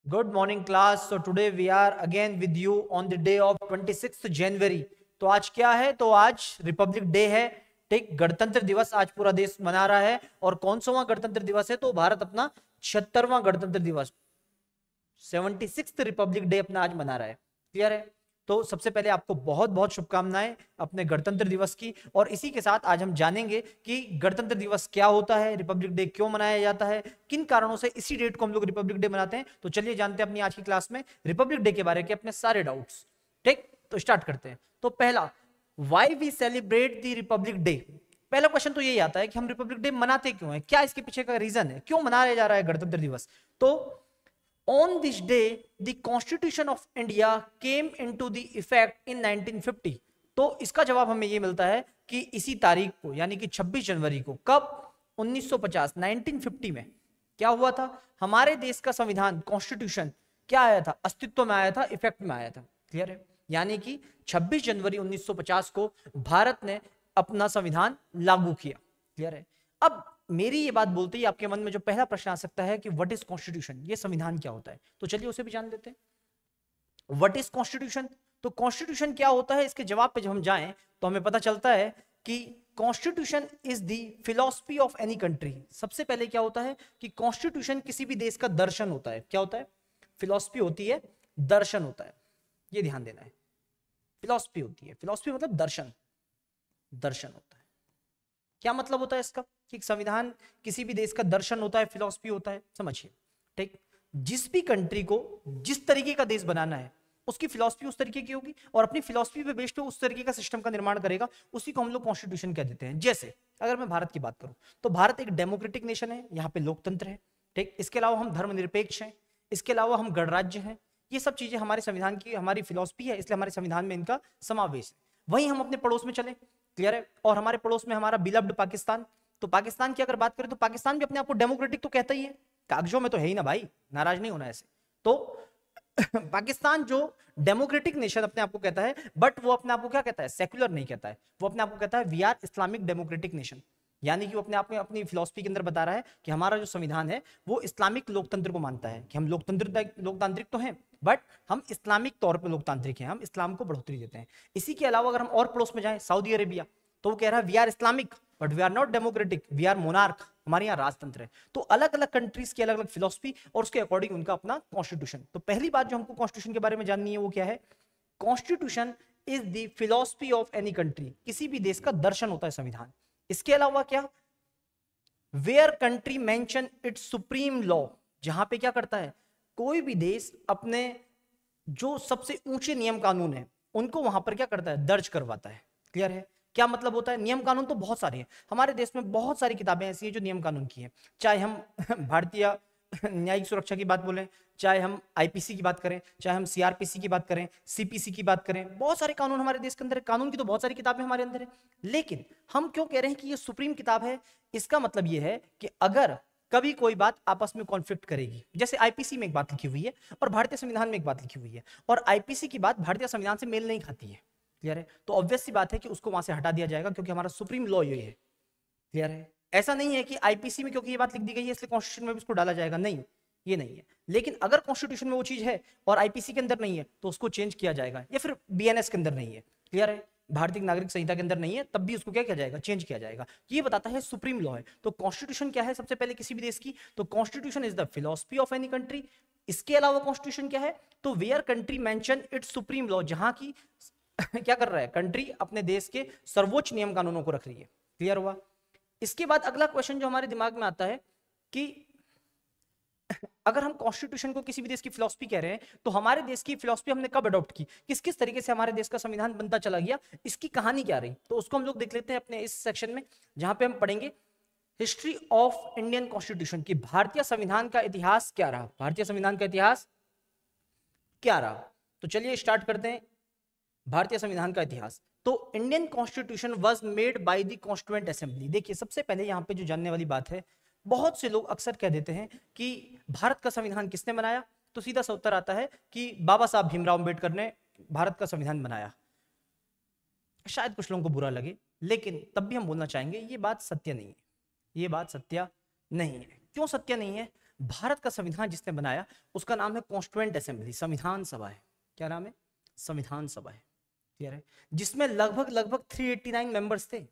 Good morning class. So today we are again with you on the day of 26th January. तो आज क्या है? तो आज रिपब्लिक डे है। ठीक, गणतंत्र दिवस आज पूरा देश मना रहा है। और कौन सा गणतंत्र दिवस है? तो भारत अपना 76वां गणतंत्र दिवस 76th रिपब्लिक डे अपना आज मना रहा है। क्लियर है? तो सबसे पहले आपको बहुत बहुत शुभकामनाएं अपने गणतंत्र दिवस की। और इसी के साथ आज हम जानेंगे कि गणतंत्र दिवस क्या होता है, रिपब्लिक डे क्यों मनाया जाता है, किन कारणों से इसी डेट को हम लोग रिपब्लिक डे मनाते हैं। तो चलिए जानते हैं अपनी आज की क्लास में रिपब्लिक डे के बारे के अपने सारे डाउट्स। ठीक, तो स्टार्ट करते हैं। तो पहला, why we celebrate the republic day. पहला क्वेश्चन तो यही आता है कि हम रिपब्लिक डे मनाते क्यों हैं, क्या इसके पीछे का रीजन है, क्यों मनाया जा रहा है गणतंत्र दिवस। तो on this day the constitution of India came into the effect in 1950। तो इसका जवाब हमें ये मिलता है कि इसी तारीख को यानी कि 26 जनवरी को, कब? 1950 1950 में क्या हुआ था? हमारे देश का संविधान कॉन्स्टिट्यूशन क्या आया था? अस्तित्व में आया था, इफेक्ट में आया था। क्लियर है? यानी कि 26 जनवरी 1950 को भारत ने अपना संविधान लागू किया। क्लियर है? अब मेरी ये बात बोलते ही आपके मन में जो पहला प्रश्न आ सकता है कि व्हाट इज कॉन्स्टिट्यूशन, ये संविधान क्या होता है। तो चलिए उसे भी जान लेते हैं। What is constitution? तो कॉन्स्टिट्यूशन क्या होता है, इसके जवाब पे जब हम जाएं तो हमें पता चलता है कि constitution is the philosophy of any country. सबसे पहले क्या होता है कि कॉन्स्टिट्यूशन किसी भी देश का दर्शन होता है। क्या होता है? फिलॉसफी होती है, दर्शन होता है। ये ध्यान देना है, फिलॉसफी होती है, फिलॉसफी मतलब दर्शन, दर्शन होता है। क्या मतलब होता है इसका कि संविधान किसी भी देश का दर्शन होता है, फिलॉसफी होता है। समझिए, ठीक, जिस भी कंट्री को जिस तरीके का देश बनाना है उसकी फिलॉसफी उस तरीके की होगी और अपनी फिलॉसफी पे बेस्ड पे उस तरीके का सिस्टम का निर्माण करेगा। उसी को हम लोग कॉन्स्टिट्यूशन कह देते हैं। जैसे अगर मैं भारत की बात करूं तो भारत एक डेमोक्रेटिक नेशन है, यहाँ पे लोकतंत्र है। ठीक, इसके अलावा हम धर्मनिरपेक्ष हैं, इसके अलावा हम गणराज्य हैं। ये सब चीजें हमारे संविधान की हमारी फिलॉसफी है, इसलिए हमारे संविधान में इनका समावेश है। वहीं हम अपने पड़ोस में चले, क्लियर है, और हमारे पड़ोस में हमारा बिलव्ड पाकिस्तान। तो पाकिस्तान की अगर बात करें तो पाकिस्तान भी अपने आप को डेमोक्रेटिक तो कहता ही है, कागजों में तो है ही ना भाई, नाराज नहीं होना ऐसे। तो पाकिस्तान जो डेमोक्रेटिक नेशन अपने आप को कहता है, बट वो अपने आप को क्या कहता है? सेक्युलर नहीं कहता है, वो अपने आप को कहता है we are Islamic democratic nation. यानी कि वो अपने आप में अपनी फिलॉसफी के अंदर बता रहा है कि हमारा जो संविधान है वो इस्लामिक लोकतंत्र को मानता है, कि हम लोकतांत्रिक तो हैं बट हम इस्लामिक तौर पे लोकतांत्रिक हैं, हम इस्लाम को बढ़ोतरी देते हैं। इसी के अलावा अगर हम और पड़ोस में जाएं, सऊदी अरेबिया, तो वो कह रहा है we are Islamic but we are not democratic, we are monarch, हमारे यहाँ राजतंत्र है। तो अलग अलग कंट्रीज की अलग अलग फिलॉसफी और उसके अकॉर्डिंग उनका अपना कॉन्स्टिट्यूशन। तो पहली बात जो हमको कॉन्स्टिट्यूशन के बारे में जाननी है वो क्या है? Constitution is the philosophy of any country. किसी भी देश का दर्शन होता है संविधान। इसके अलावा क्या? Where country mention its supreme law. जहां पे क्या करता है कोई भी देश अपने जो सबसे ऊंचे नियम कानून है उनको वहां पर क्या करता है? दर्ज करवाता है। क्लियर है? क्या मतलब होता है? नियम कानून तो बहुत सारे हैं हमारे देश में, बहुत सारी किताबें ऐसी हैं जो नियम कानून की हैं। चाहे हम भारतीय न्यायिक सुरक्षा की बात बोलें, चाहे हम आईपीसी की बात करें, चाहे हम सीआरपीसी की बात करें, सीपीसी की बात करें, बहुत सारे कानून हमारे देश के अंदर है। कानून की तो बहुत सारी किताबें हमारे अंदर है। लेकिन हम क्यों कह रहे हैं कि ये सुप्रीम किताब है? इसका मतलब ये है कि अगर कभी कोई बात आपस में कॉन्फ्लिक्ट करेगी, जैसे आईपीसी में एक बात लिखी हुई है और भारतीय संविधान में एक बात लिखी हुई है, और आईपीसी की बात भारतीय संविधान से मेल नहीं खाती है, क्लियर है, तो ऑब्वियस सी बात है कि उसको वहां से हटा दिया जाएगा, क्योंकि हमारा सुप्रीम लॉ ये है। क्लियर है? ऐसा नहीं है कि आईपीसी में क्योंकि ये बात लिख दी गई है इसलिए कॉन्स्टिट्यूशन में भी उसको डाला जाएगा, नहीं, ये नहीं है। लेकिन अगर कॉन्स्टिट्यूशन में वो चीज है और आईपीसी के अंदर नहीं है तो उसको चेंज किया जाएगा, या फिर बीएनएस के अंदर नहीं है, क्लियर है, भारतीय नागरिक संहिता के अंदर नहीं है, तब भी उसको क्या किया जाएगा? चेंज किया जाएगा। ये बताता है सुप्रीम लॉ है। तो कॉन्स्टिट्यूशन क्या है सबसे पहले किसी भी देश की? तो constitution is the philosophy of any country. इसके अलावा कॉन्स्टिट्यूशन क्या है? तो where country mention its supreme law, जहां की क्या कर रहा है कंट्री? अपने देश के सर्वोच्च नियम कानूनों को रख रही है। क्लियर हुआ? इसके बाद अगला क्वेश्चन जो हमारे दिमाग में आता है कि अगर हम कॉन्स्टिट्यूशन को किसी भी देश की फिलॉसफी कह रहे हैं तो हमारे देश की फिलॉसफी हमने कब अडॉप्ट की, किस किस तरीके से हमारे देश का संविधान बनता चला गया, इसकी कहानी क्या रही, तो उसको हम लोग देख लेते हैं अपने इस सेक्शन में, जहां पे हम पढ़ेंगे हिस्ट्री ऑफ इंडियन कॉन्स्टिट्यूशन की, भारतीय संविधान का इतिहास क्या रहा, भारतीय संविधान का इतिहास क्या रहा। तो चलिए स्टार्ट करते हैं भारतीय संविधान का इतिहास। तो Indian constitution was made by the constituent assembly. देखिए सबसे पहले यहाँ पे जो जानने वाली बात है, बहुत से लोग अक्सर कह देते हैं कि भारत का संविधान किसने बनाया, तो सीधा सा उत्तर आता है कि बाबा साहब भीमराव अंबेडकर ने भारत का संविधान बनाया। शायद कुछ लोगों को बुरा लगे, लेकिन तब भी हम बोलना चाहेंगे ये बात सत्य नहीं है, ये बात सत्य नहीं है। क्यों सत्य नहीं है? भारत का संविधान जिसने बनाया उसका नाम है कॉन्स्टिट्यूएंट असेंबली, संविधान सभा है। क्या नाम है? संविधान सभा है। क्लियर है? जिसमें लगभग 389 मेंबर्स थे।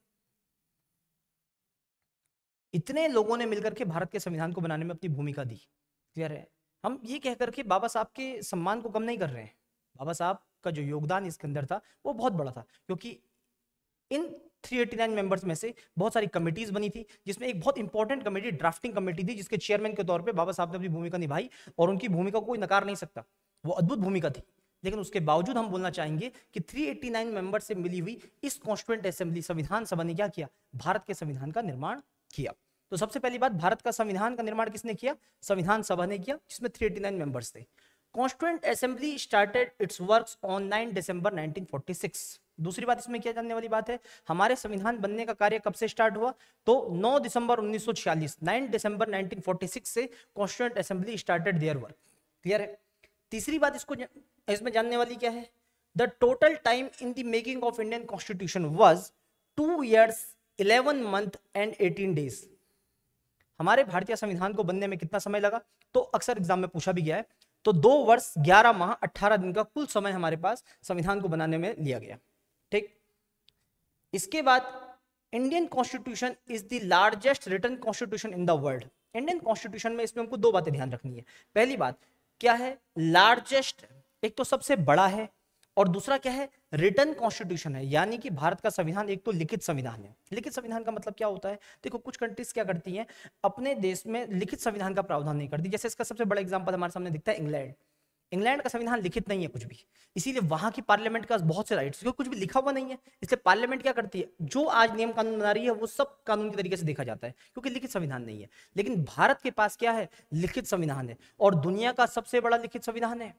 इतने लोगों ने मिलकर के भारत के संविधान को बनाने में अपनी भूमिका दी। क्लियर है? हम ये कह करके बाबा साहब के सम्मान को कम नहीं कर रहे हैं। बाबा साहब का जो योगदान इसके अंदर था वो बहुत बड़ा था, क्योंकि इन 389 मेंबर्स में से बहुत सारी कमेटीज बनी थी, जिसमें एक बहुत इंपॉर्टेंट कमेटी ड्राफ्टिंग कमेटी थी, जिसके चेयरमैन के तौर पे बाबा साहब ने अपनी भूमिका निभाई, और उनकी भूमिका को कोई नकार नहीं सकता। वो अद्भुत भूमिका थी। लेकिन उसके बावजूद हम बोलना चाहेंगे कि 389 मेंबर से मिली हुई इस कॉन्स्टिट्यूएंट असेंबली संविधान सभा ने क्या किया? भारत के संविधान का निर्माण किया। तो सबसे पहली बात, भारत का संविधान का निर्माण किसने किया? संविधान सभा ने किया, जिसमें 389 मेंबर्स थे। Constituent assembly started it's works on 9 दिसंबर 1946। दूसरी बात इसमें क्या जानने वाली बात है, हमारे संविधान बनने का कार्य कब से स्टार्ट हुआ? तो 9 दिसंबर 1946, 9 दिसंबर 1946 से constituent assembly started their work. Clear है? तीसरी बात इसमें जानने वाली क्या है? The total time in the making of Indian constitution was 2 years 11 months and 18 days। हमारे भारतीय संविधान को बनने में कितना समय लगा? तो अक्सर एग्जाम में पूछा भी गया है। तो 2 वर्ष 11 माह 18 दिन का कुल समय हमारे पास संविधान को बनाने में लिया गया। ठीक। इसके बाद Indian constitution is the largest written constitution in the world. Indian constitution में इसमें हमको 2 बातें ध्यान रखनी है। पहली बात क्या है? लार्जेस्ट, एक तो सबसे बड़ा है, और दूसरा क्या है? रिटन कॉन्स्टिट्यूशन है, यानी कि भारत का संविधान एक तो लिखित संविधान है। लिखित संविधान का मतलब क्या होता है? देखो, कुछ कंट्रीज क्या करती हैं, अपने देश में लिखित संविधान का प्रावधान नहीं करती। जैसे इसका सबसे बड़ा एग्जांपल हमारे सामने दिखता है इंग्लैंड। इंग्लैंड का संविधान लिखित नहीं है कुछ भी, इसीलिए वहां की पार्लियामेंट का बहुत से राइट्स, क्योंकि कुछ भी लिखा हुआ नहीं है, इसलिए पार्लियामेंट क्या करती है, जो आज नियम कानून बना रही है वो सब कानून के तरीके से देखा जाता है, क्योंकि लिखित संविधान नहीं है। लेकिन भारत के पास क्या है? लिखित संविधान है, और दुनिया का सबसे बड़ा लिखित संविधान है।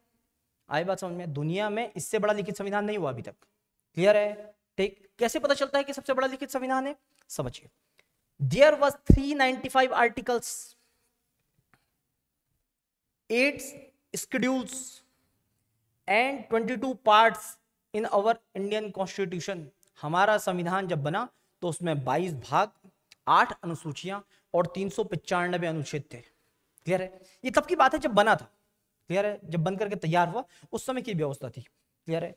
आई बात समझ में? दुनिया में इससे बड़ा लिखित संविधान नहीं हुआ अभी तक। क्लियर है? ठीक। कैसे पता चलता है कि सबसे बड़ा लिखित संविधान है? समझिए, there was 395 articles, 8 schedules and 22 parts in our Indian constitution. हमारा संविधान जब बना तो उसमें 22 भाग, 8 अनुसूचियां और 395 अनुच्छेद थे। क्लियर है? ये तब की बात है जब बना था। क्लियर है? जब बन करके तैयार हुआ उस समय की व्यवस्था थी। क्लियर है?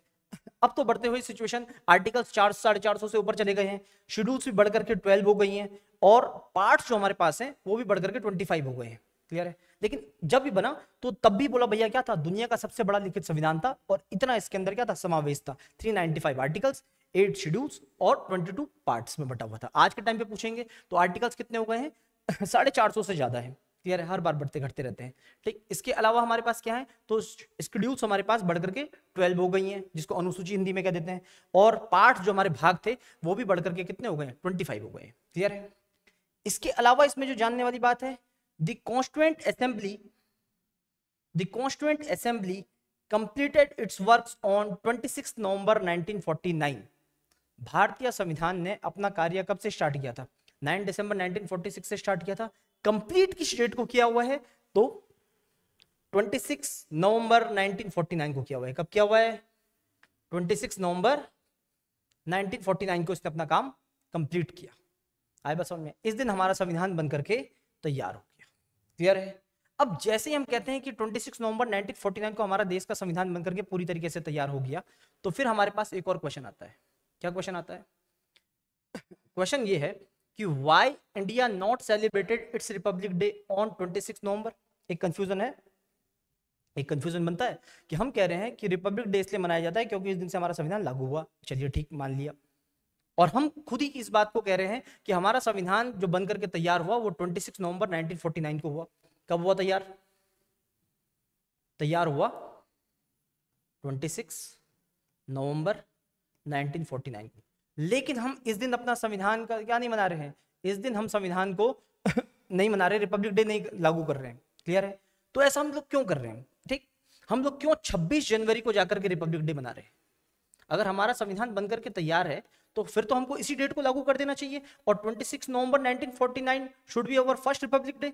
अब तो बढ़ते हुए सिचुएशन, आर्टिकल्स 400-450 से ऊपर चले गए हैं, शेड्यूल्स भी बढ़ करके 12 हो गई हैं, और पार्ट्स जो हमारे पास हैं वो भी बढ़ करके 25 हो गए हैं। क्लियर है? लेकिन जब भी बना तो तब भी बोला भैया क्या था? दुनिया का सबसे बड़ा लिखित संविधान था, और इतना इसके अंदर क्या था? समावेश था। 395 आर्टिकल्स, 8 शेड्यूल्स और 22 पार्ट्स में बटा हुआ था। आज के टाइम पे पूछेंगे तो आर्टिकल्स कितने हो गए हैं? 450 से ज्यादा है। क्लियर है? हर बार बढ़ते घटते रहते हैं। ठीक। इसके अलावा हमारे पास क्या है? तो शेड्यूल्स हमारे पास बढ़ करके 12 हो गई हैं, जिसको अनुसूची हिंदी में कह देते हैं, और पार्ट जो हमारे भाग थे वो भी बढ़ करके कितने हो गए? 25 हो गए। क्लियर है? इसके अलावा इसमें जो जानने वाली बात है, the constituent assembly completed it's works on 26 नवंबर 1949। भारतीय संविधान ने अपना कार्य कब से स्टार्ट किया था? 9 दिसंबर 1946 से स्टार्ट किया था। कंप्लीट किस डेट को किया हुआ है? तो 26 नवंबर 1949 को किया हुआ है। कब किया हुआ है? 26 नवंबर 1949 को इसने अपना काम कंप्लीट किया। आए बस समझ में? इस दिन हमारा संविधान बनकर के तैयार हो गया। क्लियर है? अब जैसे ही हम कहते हैं कि 26 नवंबर 1949 को हमारा देश का संविधान बनकर के पूरी तरीके से तैयार हो गया, तो फिर हमारे पास एक और क्वेश्चन आता है। क्या क्वेश्चन आता है? क्वेश्चन ये है कि why India not celebrated it's Republic day on 26 नवंबर। एक कंफ्यूजन है, एक कंफ्यूजन बनता है कि हम कह रहे हैं कि रिपब्लिक डे इसलिए मनाया जाता है क्योंकि इस दिन से हमारा संविधान लागू हुआ। चलिए ठीक, मान लिया। और हम खुद ही इस बात को कह रहे हैं कि हमारा संविधान जो बनकर के तैयार हुआ वो 26 नवंबर 1949 को हुआ। कब हुआ तैयार? तैयार हुआ 26 नवंबर 1949 को। लेकिन हम इस दिन अपना संविधान का क्या नहीं मना रहे हैं? इस दिन हम संविधान को नहीं मना रहे, रिपब्लिक डे नहीं लागू कर रहे हैं। क्लियर है? तो ऐसा हम लोग क्यों कर रहे हैं? ठीक, हम लोग क्यों 26 जनवरी को जाकर के रिपब्लिक डे मना रहे हैं? अगर हमारा संविधान बनकर के तैयार है तो फिर तो हमको इसी डेट को लागू कर देना चाहिए, और 26 नवंबर 1949 should be our first Republic day.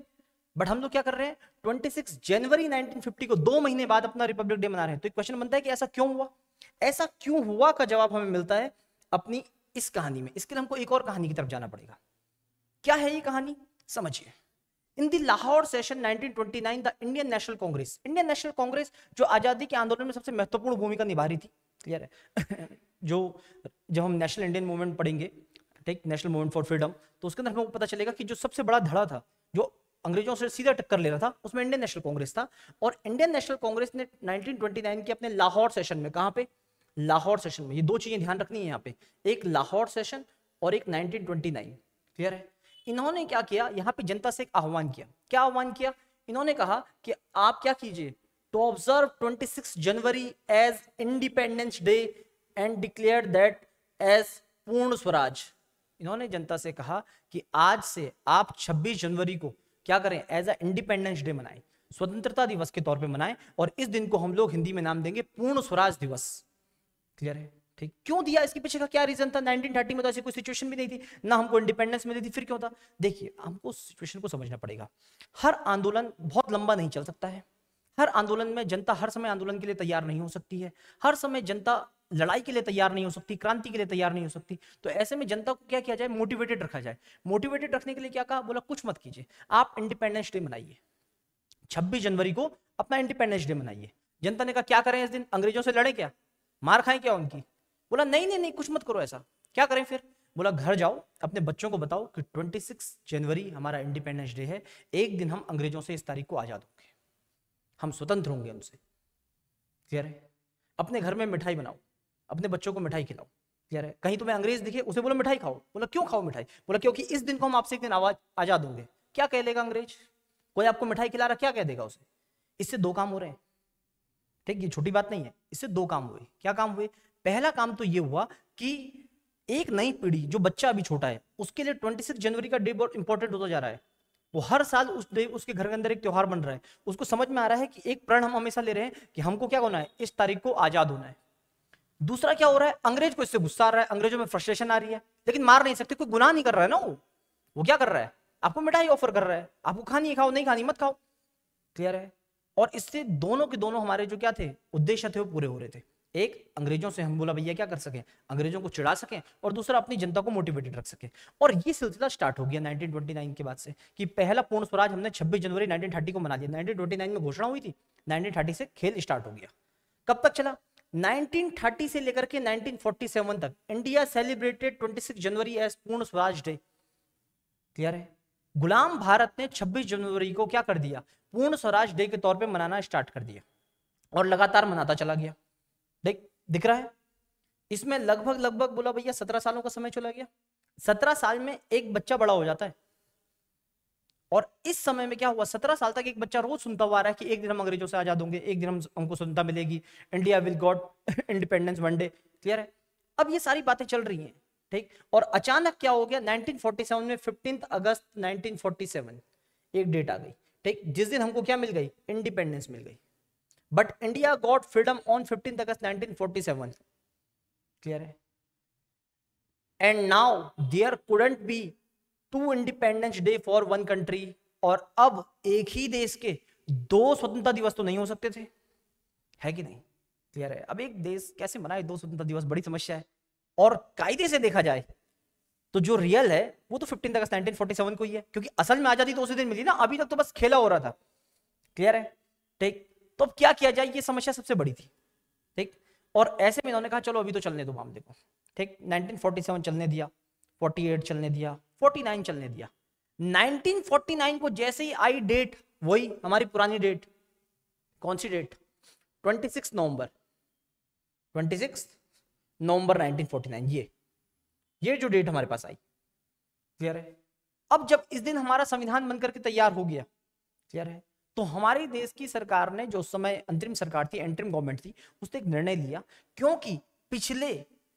But हम लोग क्या कर रहे हैं? 26 जनवरी 1950 को 2 महीने बाद अपना रिपब्लिक डे मना रहे हैं। तो एक क्वेश्चन बनता है कि ऐसा क्यों हुआ? ऐसा क्यों हुआ का जवाब हमें मिलता है अपनी इस कहानी में। इसके लिए हमको एक और कहानी की तरफ जाना पड़ेगा। क्या है ये कहानी? समझिए। In the Lahore session 1929 the Indian national Congress जो आजादी के आंदोलन में सबसे महत्वपूर्ण भूमिका निभा रही थी, क्लियर है जो जब हम नेशनल इंडियन मूवमेंट पढ़ेंगे, ठीक, नेशनल मूवमेंट फॉर फ्रीडम, तो उसके अंदर हमको पता चलेगा कि जो सबसे बड़ा धड़ा था जो अंग्रेजों से सीधा टक्कर ले रहा था, उसमें इंडियन नेशनल कांग्रेस था। और इंडियन नेशनल कांग्रेस ने 1929 के अपने लाहौर सेशन में, कहां पे, लाहौर सेशन में, ये दो चीजें ध्यान रखनी है यहाँ पे, एक लाहौर सेशन और एक 1929, क्लियर है। इन्होंने क्या किया, यहाँ पे जनता से एक आह्वान किया। क्या आह्वान किया? इन्होंने कहा कि आप क्या कीजिए, to observe 26 January as independence day and declare that as Purna Swaraj. इन्होंने जनता से कहा कि आज से आप 26 जनवरी को क्या करें, एज अ इंडिपेंडेंस डे मनाएं, स्वतंत्रता दिवस के तौर पे मनाएं, और इस दिन को हम लोग हिंदी में नाम देंगे पूर्ण स्वराज दिवस, क्लियर है, ठीक। क्यों दिया, इसके पीछे का क्या रीजन था? 1930 में तो ऐसी कोई सिचुएशन भी नहीं थी, ना हमको इंडिपेंडेंस मिली थी, फिर क्यों था? देखिए, हमको सिचुएशन को समझना पड़ेगा। हर आंदोलन बहुत लंबा नहीं चल सकता है, हर आंदोलन में जनता हर समय आंदोलन के लिए तैयार नहीं हो सकती है, हर समय जनता लड़ाई के लिए तैयार नहीं हो सकती, क्रांति के लिए तैयार नहीं हो सकती। तो ऐसे में जनता को क्या किया जाए, मोटिवेटेड रखा जाए। मोटिवेटेड रखने के लिए क्या कहा, बोला कुछ मत कीजिए, आप इंडिपेंडेंस डे मनाइए, 26 जनवरी को अपना इंडिपेंडेंस डे मनाइए। जनता ने कहा क्या करें इस दिन, अंग्रेजों से लड़े क्या, मार खाएं क्या उनकी? बोला नहीं नहीं नहीं, कुछ मत करो ऐसा। क्या करें फिर? बोला घर जाओ, अपने बच्चों को बताओ कि 26 जनवरी हमारा इंडिपेंडेंस डे है, एक दिन हम अंग्रेजों से इस तारीख को आजाद होंगे, हम स्वतंत्र होंगे उनसे, क्लियर है। अपने घर में मिठाई बनाओ, अपने बच्चों को मिठाई खिलाओ, क्लियर है। कहीं तुम्हें अंग्रेज दिखे, उसे बोलो मिठाई खाओ। बोला क्यों खाओ मिठाई? बोला क्योंकि इस दिन को हम आपसे एक दिन आजाद होंगे। क्या कह लेगा अंग्रेज? कोई आपको मिठाई खिला रहा, क्या कह देगा उसे? इससे दो काम हो रहे हैं, ठीक, ये छोटी बात नहीं है। इससे दो काम हुए। क्या काम हुए? पहला काम तो ये हुआ कि एक नई पीढ़ी, जो बच्चा अभी छोटा है, उसके लिए 26 जनवरी का डे बहुत इंपॉर्टेंट होता जा रहा है। वो हर साल उस डे उसके घर के अंदर एक त्योहार बन रहा है। उसको समझ में आ रहा है कि एक प्रण हम हमेशा ले रहे हैं कि हमको क्या होना है, इस तारीख को आजाद होना है। दूसरा क्या हो रहा है, अंग्रेज को इससे गुस्सा आ रहा है, अंग्रेजों में फ्रस्ट्रेशन आ रही है, लेकिन मार नहीं सकते, कोई गुनाह नहीं कर रहा है ना। वो क्या कर रहा है, आपको मिठाई ऑफर कर रहा है, आपको खानी है खाओ, नहीं खानी मत खाओ, क्लियर है। और इससे दोनों के दोनों हमारे जो क्या थे उद्देश्य थे वो पूरे हो रहे थे। एक, अंग्रेजों से हम बोला भैया क्या कर सके, अंग्रेजों को चिढ़ा सके, और दूसरा अपनी जनता को मोटिवेटेड रख सके। और ये सिलसिला स्टार्ट हो गया 1929 के बाद से, कि पहला पूर्ण स्वराज हमने 26 जनवरी 1930 को मना लिया। 1929 में घोषणा हुई थी, 1930 से खेल स्टार्ट हो गया। कब तक चला? 1930 से लेकर के 1947 तक India celebrated 26 January as Purna Swaraj day, clear है। गुलाम भारत ने 26 जनवरी को क्या कर दिया, पूर्ण स्वराज डे के तौर पे मनाना स्टार्ट कर दिया, और लगातार मनाता चला गया। दिख रहा है इसमें लगभग बोला भैया 17 सालों का समय चला गया। 17 साल में एक बच्चा बड़ा हो जाता है, और इस समय में क्या हुआ, 17 साल तक एक बच्चा रोज सुनता हुआ आ रहा है कि एक दिन हम अंग्रेजों से आजाद होंगे, एक दिन हमको स्वतंत्रता मिलेगी, India will got independence one day, clear है। अब ये सारी बातें चल रही हैं, ठीक। और अचानक क्या हो गया, 1947 में 15 अगस्त 1947 एक डेट आ गई, ठीक, जिस दिन हमको क्या मिल गई, इंडिपेंडेंस मिल गई। But India got freedom on 15 August 1947, clear है। And now there couldn't be two independence day for one country, और अब एक ही देश के दो स्वतंत्रता दिवस तो नहीं हो सकते थे, है कि नहीं, क्लियर है। अब एक देश कैसे मनाए दो स्वतंत्रता दिवस, बड़ी समस्या है। और कायदे से देखा जाए तो जो रियल है वो तो 15 अगस्त 1947 को ही है, क्योंकि असल में आजादी तो उसी दिन मिली ना, अभी तक तो बस खेला हो रहा था, क्लियर है, ठीक। तो अब क्या किया जाए, ये समस्या सबसे बड़ी थी, ठीक। और ऐसे में इन्होंने कहा चलो अभी तो चलने दो मामले को, ठीक। 1947 चलने दिया, 48 चलने दिया, 49 चलने दिया। 1949 को जैसे ही आई डेट, वही हमारी पुरानी डेट, कौन सी डेट, 26 नवंबर 1949, ये जो डेट हमारे पास आई, क्लियर है। अब जब इस दिन हमारा संविधान बनकर के तैयार हो गया, क्लियर है, तो हमारे देश की सरकार ने, जो उस समय अंतरिम सरकार थी, एंटरिम गवर्नमेंट थी, उसने एक निर्णय लिया, क्योंकि पिछले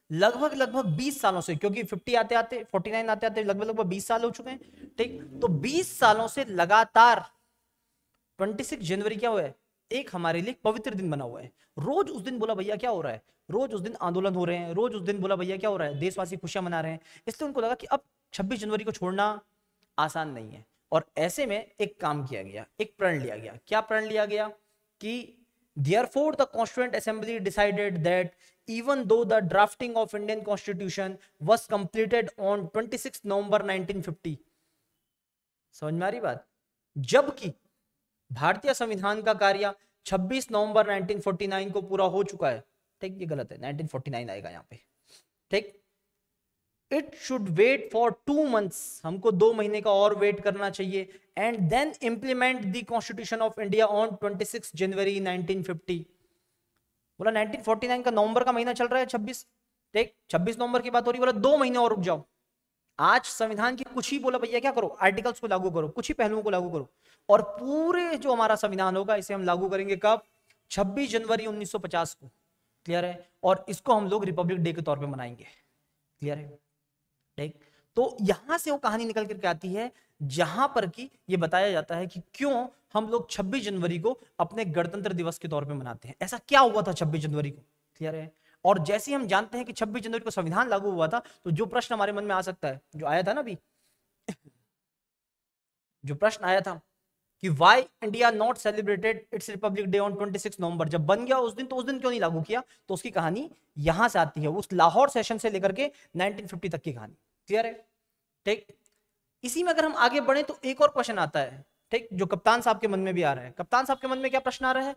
लगभग 20 सालों से, क्योंकि 50 आते आते 49 आते आते लगभग 20 साल हो चुके हैं, ठीक। तो 20 सालों से लगातार 26 जनवरी क्या हुआ है, एक हमारे लिए पवित्र दिन बना हुआ है। रोज उस दिन बोला भैया क्या हो रहा है, रोज उस दिन आंदोलन हो रहे हैं, रोज उस दिन बोला भैया क्या हो रहा है, देशवासी खुशियां मना रहे हैं। इसलिए उनको लगा कि अब 26 जनवरी को छोड़ना आसान नहीं है, और ऐसे में एक काम किया गया, एक प्रण लिया गया। क्या प्रण लिया गया कि therefore the constituent assembly decided that even though the drafting of Indian constitution was completed on 26 November 1950, समझ में आ रही बात, जबकि भारतीय संविधान का कार्य 26 नवंबर 1949 को पूरा हो चुका है। ठीक, ये गलत है, 1949 आएगा यहाँ पे। ठीक, it should wait for 2 months, हमको 2 महीने का और वेट करना चाहिए, and then implement the constitution of India on 26 January 1950। बोला 1949 का नवंबर का महीना चल रहा है 26, ठीक, 26 नवंबर की बात हो रही है, बोला 2 महीने और रुक जाओ। आज संविधान की कुछ ही, बोला भैया क्या करो, आर्टिकल्स को लागू करो, कुछ ही पहलुओं को लागू करो, और पूरे जो हमारा संविधान होगा इसे हम लागू करेंगे कब, 26 जनवरी 1950 को। क्लियर है? और इसको हम लोग रिपब्लिक डे के तौर पे मनाएंगे। क्लियर है? ठीक, तो यहां से वो कहानी निकल करके आती है जहां पर कि ये बताया जाता है कि क्यों हम लोग 26 जनवरी को अपने गणतंत्र दिवस के तौर पे मनाते हैं, ऐसा क्या हुआ था 26 जनवरी को। क्लियर है? और जैसे ही हम जानते हैं कि 26 जनवरी को संविधान लागू हुआ था, तो जो प्रश्न हमारे मन में आ सकता है, जो आया था ना अभी जो प्रश्न आया था कि why India not celebrated it's Republic day on 26 नवंबर, जब बन गया उस दिन तो उस दिन क्यों नहीं लागू किया, तो उसकी कहानी यहां से आती है, उस लाहौर सेशन से लेकर के 1950 तक की कहानी। क्लियर है? ठीक, इसी में अगर हम आगे बढ़े तो एक और क्वेश्चन आता है, ठीक, जो कप्तान साहब के मन में भी आ रहा है। कप्तान साहब के मन में क्या प्रश्न आ रहा है,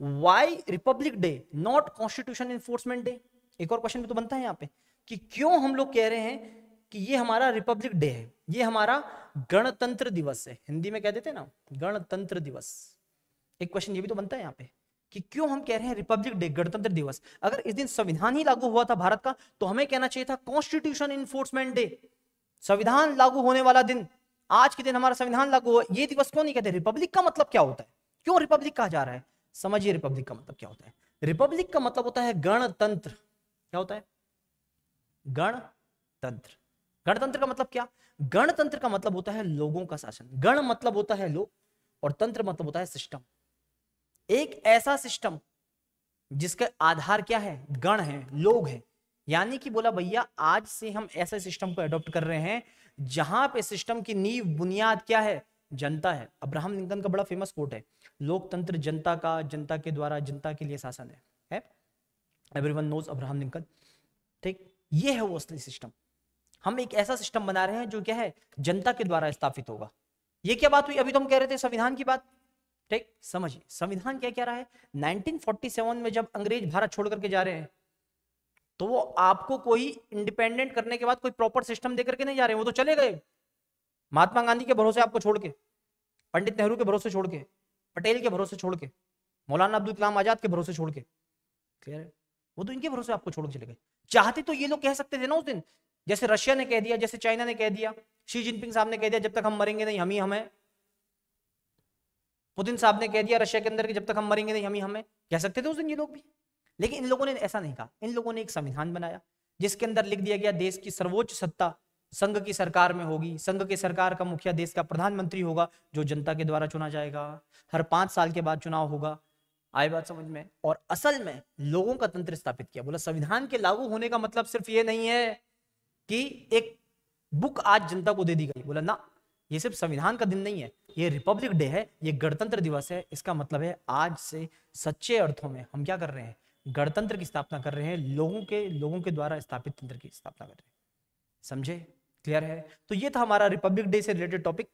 why Republic day not constitution enforcement day. एक और क्वेश्चन भी तो बनता है यहाँ पे कि क्यों हम लोग कह रहे हैं कि ये हमारा रिपब्लिक डे है, ये हमारा गणतंत्र दिवस है, हिंदी में कह देते हैं ना गणतंत्र दिवस। एक क्वेश्चन ये भी तो बनता है यहाँ पे कि क्यों हम कह रहे हैं रिपब्लिक डे, गणतंत्र दिवस। अगर इस दिन संविधान ही लागू हुआ था भारत का, तो हमें कहना चाहिए था कॉन्स्टिट्यूशन इन्फोर्समेंट डे, संविधान लागू होने वाला दिन। आज के दिन हमारा संविधान लागू हुआ, ये दिवस क्यों नहीं कहते। रिपब्लिक का मतलब क्या होता है, क्यों रिपब्लिक कहा जा रहा है, समझिए रिपब्लिक का मतलब क्या होता है। रिपब्लिक का मतलब होता है गणतंत्र। क्या होता है, गणतंत्र। गणतंत्र का मतलब क्या, गणतंत्र का मतलब होता है लोगों का शासन। गण मतलब होता है लोग, और तंत्र मतलब होता है सिस्टम। एक ऐसा सिस्टम जिसका आधार क्या है, गण है, लोग हैं। यानी कि बोला भैया आज से हम ऐसे सिस्टम को अडॉप्ट कर रहे हैं जहां पे सिस्टम की नींव बुनियाद क्या है, जनता है। अब्राहम लिंकन का बड़ा फेमस कोट है, लोकतंत्र जनता का, जनता के द्वारा जनता के लिए शासन है? Everyone knows Abraham Lincoln. ठीक, ये है वो असली सिस्टम। हम एक ऐसा सिस्टम बना रहे हैं जो क्या है, जनता के द्वारा स्थापित होगा। ये क्या बात हुई, अभी तो हम कह रहे थे संविधान की बात। ठीक, समझिए संविधान क्या कह रहा है। 1947 में जब अंग्रेज भारत छोड़ करके जा रहे हैं, तो वो आपको कोई इंडिपेंडेंट करने के बाद कोई प्रॉपर सिस्टम देकर के नहीं जा रहे हैं, वो तो चले गए महात्मा गांधी के भरोसे आपको छोड़ के, पंडित नेहरू के भरोसे छोड़ के, पटेल के भरोसे छोड़ के, मौलाना अब्दुल कलाम आजाद के भरोसे छोड़ के। क्लियर है? वो तो इनके भरोसे आपको छोड़ के चले गए। चाहते तो ये लोग कह सकते थे ना उस दिन, जैसे रशिया ने कह दिया, जैसे चाइना ने कह दिया, शी जिनपिंग साहब ने कह दिया जब तक हम मरेंगे नहीं हम ही हमें, पुतिन साहब ने कह दिया रशिया के अंदर कि जब तक हम मरेंगे नहीं हम ही हमें, कह सकते थे उस दिन ये लोग भी। लेकिन इन लोगों ने ऐसा नहीं कहा। इन लोगों ने एक संविधान बनाया जिसके अंदर लिख दिया गया देश की सर्वोच्च सत्ता संघ की सरकार में होगी। संघ की सरकार का मुखिया देश का प्रधानमंत्री होगा, जो जनता के द्वारा चुना जाएगा। हर 5 साल के बाद चुनाव होगा। आई बात समझ में? और असल में लोगों का तंत्र स्थापित किया। बोला संविधान के लागू होने का मतलब सिर्फ ये नहीं है कि एक बुक आज जनता को दे दी गई। बोला ना, ये सिर्फ संविधान का दिन नहीं है, ये रिपब्लिक डे है, ये गणतंत्र दिवस है। इसका मतलब है आज से सच्चे अर्थों में हम क्या कर रहे हैं, गणतंत्र की स्थापना कर रहे हैं, लोगों के द्वारा स्थापित तंत्र की स्थापना कर रहे हैं। समझे? क्लियर है? तो ये था हमारा रिपब्लिक डे से रिलेटेड टॉपिक।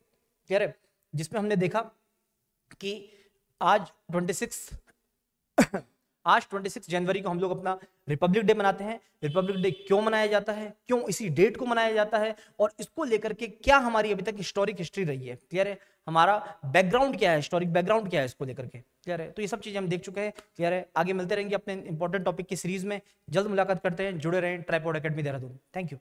क्लियर है? जिसमें हमने देखा कि आज 26 जनवरी को हम लोग अपना रिपब्लिक डे मनाते हैं। रिपब्लिक डे क्यों मनाया जाता है, क्यों इसी डेट को मनाया जाता है, और इसको लेकर के क्या हमारी अभी तक हिस्टोरिक हिस्ट्री रही है। क्लियर है? हमारा बैकग्राउंड क्या है, हिस्टोरिक बैकग्राउंड क्या है इसको लेकर के। क्लियर है? तो ये सब चीजें हम देख चुके हैं। क्लियर है? आगे मिलते रहेंगे अपने इंपॉर्टेंट टॉपिक की सीरीज में। जल्द मुलाकात करते हैं। जुड़े रहें tripod academy Dehradun. Thank you.